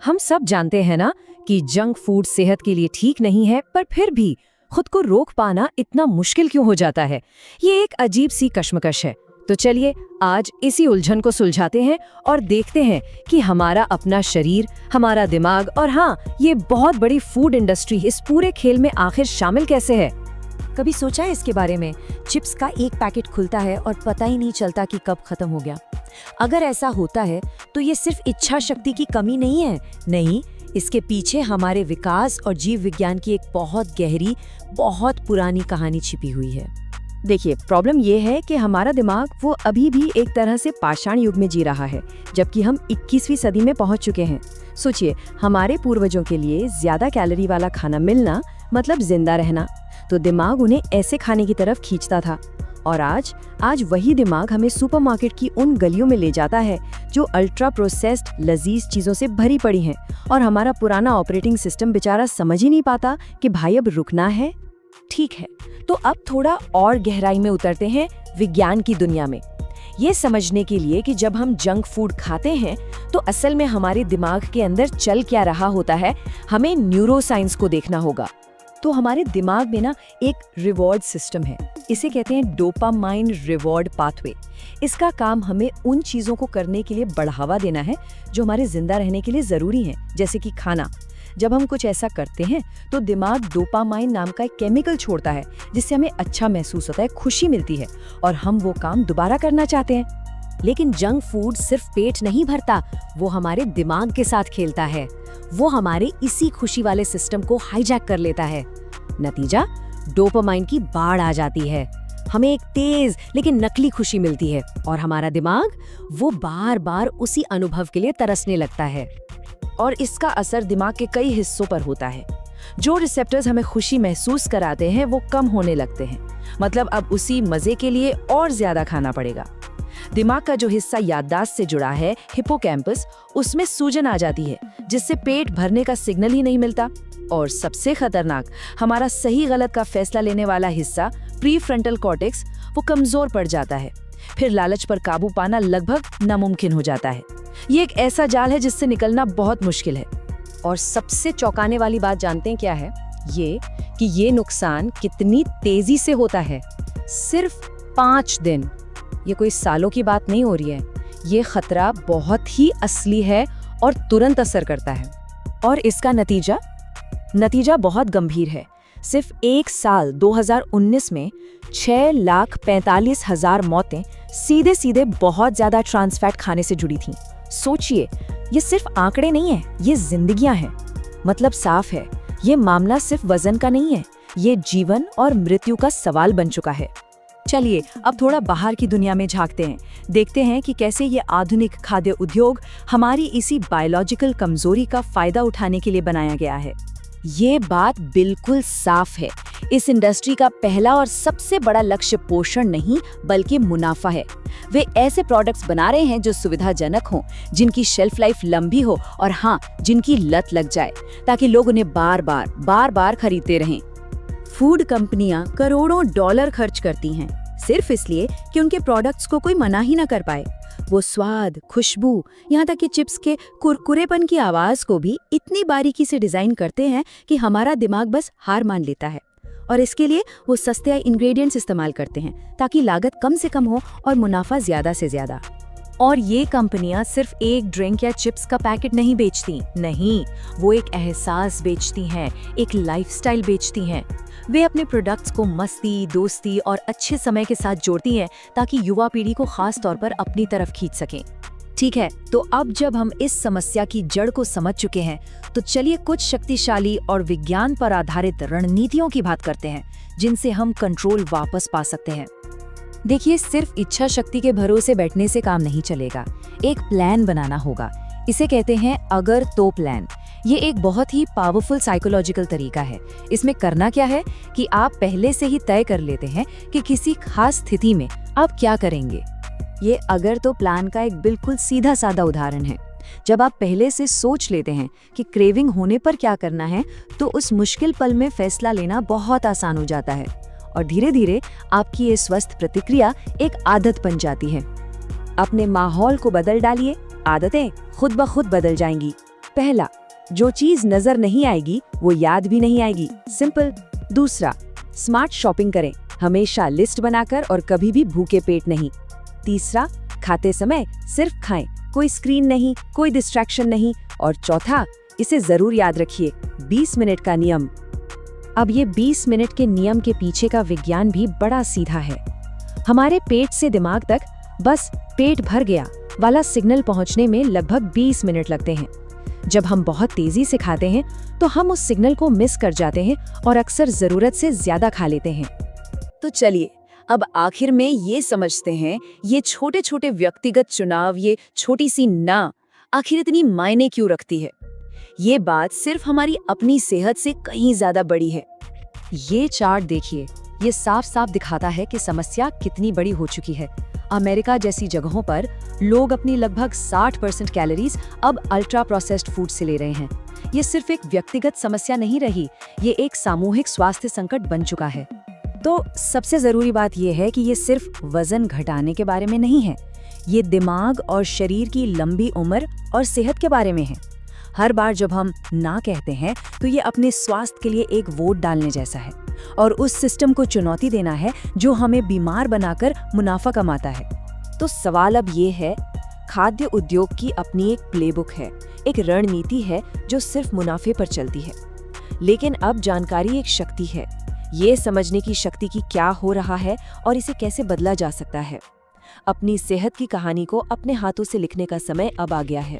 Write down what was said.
हम सब जानते हैं ना कि जंक फूड सेहत के लिए ठीक नहीं है, पर फिर भी खुद को रोक पाना इतना मुश्किल क्यों हो जाता है? ये एक अजीब सी कश्मकश है। तो चलिए आज इसी उलझन को सुलझाते हैं और देखते हैं कि हमारा अपना शरीर, हमारा दिमाग और हाँ, ये बहुत बड़ी फूड इंडस्ट्री इस पूरे खेल में आखिर शामिल कैसे है। कभी सोचा है इसके बारे में? चिप्स का एक पैकेट खुलता है और पता ही नहीं चलता कि कब खत्म हो गया। अगर ऐसा होता है तो ये सिर्फ इच्छा शक्ति की कमी नहीं है। नहीं, इसके पीछे हमारे विकास और जीव विज्ञान की एक बहुत गहरी, बहुत पुरानी कहानी छिपी हुई है। देखिए, प्रॉब्लम ये है कि हमारा दिमाग वो अभी भी एक तरह से पाषाण युग में जी रहा है, जबकि हम 21वीं सदी में पहुंच चुके हैं। सोचिए, हमारे पूर्वजों के लिए ज्यादा कैलोरी वाला खाना मिलना मतलब जिंदा रहना, तो दिमाग उन्हें ऐसे खाने की तरफ खींचता था। और आज वही दिमाग हमें सुपरमार्केट की उन गलियों में ले जाता है जो अल्ट्रा प्रोसेस्ड लजीज चीजों से भरी पड़ी हैं, और हमारा पुराना ऑपरेटिंग सिस्टम बेचारा समझ ही नहीं पाता कि भाई अब रुकना है। ठीक है, तो अब थोड़ा और गहराई में उतरते हैं विज्ञान की दुनिया में, ये समझने के लिए कि जब हम जंक फूड खाते हैं तो असल में हमारे दिमाग के अंदर चल क्या रहा होता है। हमें न्यूरोसाइंस को देखना होगा। तो हमारे दिमाग में ना एक रिवॉर्ड सिस्टम है, इसे कहते हैं डोपामाइन रिवॉर्ड पाथवे। इसका काम हमें उन चीजों को करने के लिए बढ़ावा देना है जो हमारे जिंदा रहने के लिए जरूरी हैं, जैसे कि खाना। जब हम कुछ ऐसा करते हैं तो दिमाग डोपामाइन नाम का एक केमिकल छोड़ता है, जिससे हमें अच्छा महसूस होता है, खुशी मिलती है और हम वो काम दोबारा करना चाहते हैं। लेकिन जंक फूड सिर्फ पेट नहीं भरता, वो हमारे दिमाग के साथ खेलता है। वो हमारे इसी खुशी वाले सिस्टम को हाईजैक कर लेता है। नतीजा, डोपामाइन की बाढ़ आ जाती है। हमें एक तेज लेकिन नकली खुशी मिलती है और हमारा दिमाग वो बार बार उसी अनुभव के लिए तरसने लगता है। और इसका असर दिमाग के कई हिस्सों पर होता है। जो रिसेप्टर्स हमें खुशी महसूस कराते हैं वो कम होने लगते हैं, मतलब अब उसी मजे के लिए और ज्यादा खाना पड़ेगा। दिमाग का जो हिस्सा याददाश्त से जुड़ा है, हिप्पोकैम्पस, उसमें सूजन आ जाती है, जिससे पेट भरने का सिग्नल ही नहीं मिलता। और सबसे खतरनाक, हमारा सही गलत का फैसला लेने वाला हिस्सा, प्रीफ्रंटल कॉर्टेक्स, वो कमजोर पड़ जाता है। फिर लालच पर काबू पाना लगभग नामुमकिन हो जाता है। ये एक ऐसा जाल है जिससे निकलना बहुत मुश्किल है। और सबसे चौंकाने वाली बात जानते हैं क्या है? ये कि ये नुकसान कितनी तेजी से होता है। सिर्फ 5 दिन, ये कोई सालों की बात नहीं हो रही है। ये खतरा बहुत ही असली है और तुरंत असर करता है। और इसका नतीजा बहुत गंभीर है। सिर्फ एक साल 2019 में 6,45,000 मौतें सीधे सीधे बहुत ज्यादा ट्रांस फैट खाने से जुड़ी थीं। सोचिए, ये सिर्फ आंकड़े नहीं है, ये जिंदगियां हैं। मतलब साफ है, ये मामला सिर्फ वजन का नहीं है, ये जीवन और मृत्यु का सवाल बन चुका है। चलिए अब थोड़ा बाहर की दुनिया में झांकते हैं, देखते हैं कि कैसे ये आधुनिक खाद्य उद्योग हमारी इसी बायोलॉजिकल कमजोरी का फायदा उठाने के लिए बनाया गया है। ये बात बिल्कुल साफ है, इस इंडस्ट्री का पहला और सबसे बड़ा लक्ष्य पोषण नहीं बल्कि मुनाफा है। वे ऐसे प्रोडक्ट्स बना रहे हैं जो सुविधाजनक हों, जिनकी शेल्फ लाइफ लंबी हो और हाँ, जिनकी लत लग जाए, ताकि लोग उन्हें बार बार खरीदते रहें। फूड कंपनियां करोड़ों डॉलर खर्च करती हैं सिर्फ इसलिए कि उनके प्रोडक्ट्स को कोई मना ही ना कर पाए। वो स्वाद, खुशबू, यहाँ तक कि चिप्स के कुरकुरेपन की आवाज को भी इतनी बारीकी से डिजाइन करते हैं कि हमारा दिमाग बस हार मान लेता है। और इसके लिए वो सस्ते इंग्रेडिएंट्स इस्तेमाल करते हैं ताकि लागत कम से कम हो और मुनाफा ज्यादा से ज्यादा। और ये कंपनियां सिर्फ एक ड्रिंक या चिप्स का पैकेट नहीं बेचती, नहीं, वो एक एहसास बेचती हैं, एक लाइफस्टाइल बेचती हैं। वे अपने प्रोडक्ट्स को मस्ती, दोस्ती और अच्छे समय के साथ जोड़ती हैं ताकि युवा पीढ़ी को खास तौर पर अपनी तरफ खींच सकें। ठीक है, तो अब जब हम इस समस्या की जड़ को समझ चुके हैं, तो चलिए कुछ शक्तिशाली और विज्ञान पर आधारित रणनीतियों की बात करते हैं, जिनसे हम कंट्रोल वापस पा सकते हैं। देखिए, सिर्फ इच्छा शक्ति के भरोसे बैठने से काम नहीं चलेगा, एक प्लान बनाना होगा। इसे कहते हैं अगर तो प्लान। ये एक बहुत ही पावरफुल साइकोलॉजिकल तरीका है। इसमें करना क्या है कि आप पहले से ही तय कर लेते हैं कि किसी खास स्थिति में आप क्या करेंगे। ये अगर तो प्लान का एक बिल्कुल सीधा साधा उदाहरण है। जब आप पहले से सोच लेते हैं कि क्रेविंग होने पर क्या करना है, तो उस मुश्किल पल में फैसला लेना बहुत आसान हो जाता है और धीरे धीरे आपकी ये स्वस्थ प्रतिक्रिया एक आदत बन जाती है। अपने माहौल को बदल डालिए, आदतें खुद ब खुद बदल जाएंगी। पहला, जो चीज नजर नहीं आएगी वो याद भी नहीं आएगी, सिंपल। दूसरा, स्मार्ट शॉपिंग करें, हमेशा लिस्ट बनाकर और कभी भी भूखे पेट नहीं। तीसरा, खाते समय सिर्फ खाएं, कोई स्क्रीन नहीं, कोई डिस्ट्रैक्शन नहीं। और चौथा, इसे जरूर याद रखिए, 20 मिनट का नियम। अब ये 20 मिनट के नियम के पीछे का विज्ञान भी बड़ा सीधा है। हमारे पेट से दिमाग तक बस पेट भर गया वाला सिग्नल पहुंचने में लगभग 20 मिनट लगते हैं। जब हम बहुत तेजी से खाते हैं तो हम उस सिग्नल को मिस कर जाते हैं और अक्सर जरूरत से ज्यादा खा लेते हैं। तो चलिए अब आखिर में ये समझते हैं, ये छोटे छोटे व्यक्तिगत चुनाव, ये छोटी सी ना आखिर इतनी मायने क्यों रखती है। ये बात सिर्फ हमारी अपनी सेहत से कहीं ज्यादा बड़ी है। ये चार्ट देखिए, ये साफ साफ दिखाता है कि समस्या कितनी बड़ी हो चुकी है। अमेरिका जैसी जगहों पर लोग अपनी लगभग 60% कैलोरीज अब अल्ट्रा प्रोसेस्ड फूड से ले रहे हैं। ये सिर्फ एक व्यक्तिगत समस्या नहीं रही, ये एक सामूहिक स्वास्थ्य संकट बन चुका है। तो सबसे जरूरी बात यह है कि ये सिर्फ वजन घटाने के बारे में नहीं है, ये दिमाग और शरीर की लंबी उम्र और सेहत के बारे में है। हर बार जब हम ना कहते हैं तो ये अपने स्वास्थ्य के लिए एक वोट डालने जैसा है और उस सिस्टम को चुनौती देना है जो हमें बीमार बनाकर मुनाफा कमाता है। तो सवाल अब ये है, खाद्य उद्योग की अपनी एक प्लेबुक है, एक रणनीति है जो सिर्फ मुनाफे पर चलती है। लेकिन अब जानकारी एक शक्ति है, ये समझने की शक्ति कि क्या हो रहा है और इसे कैसे बदला जा सकता है। अपनी सेहत की कहानी को अपने हाथों से लिखने का समय अब आ गया है।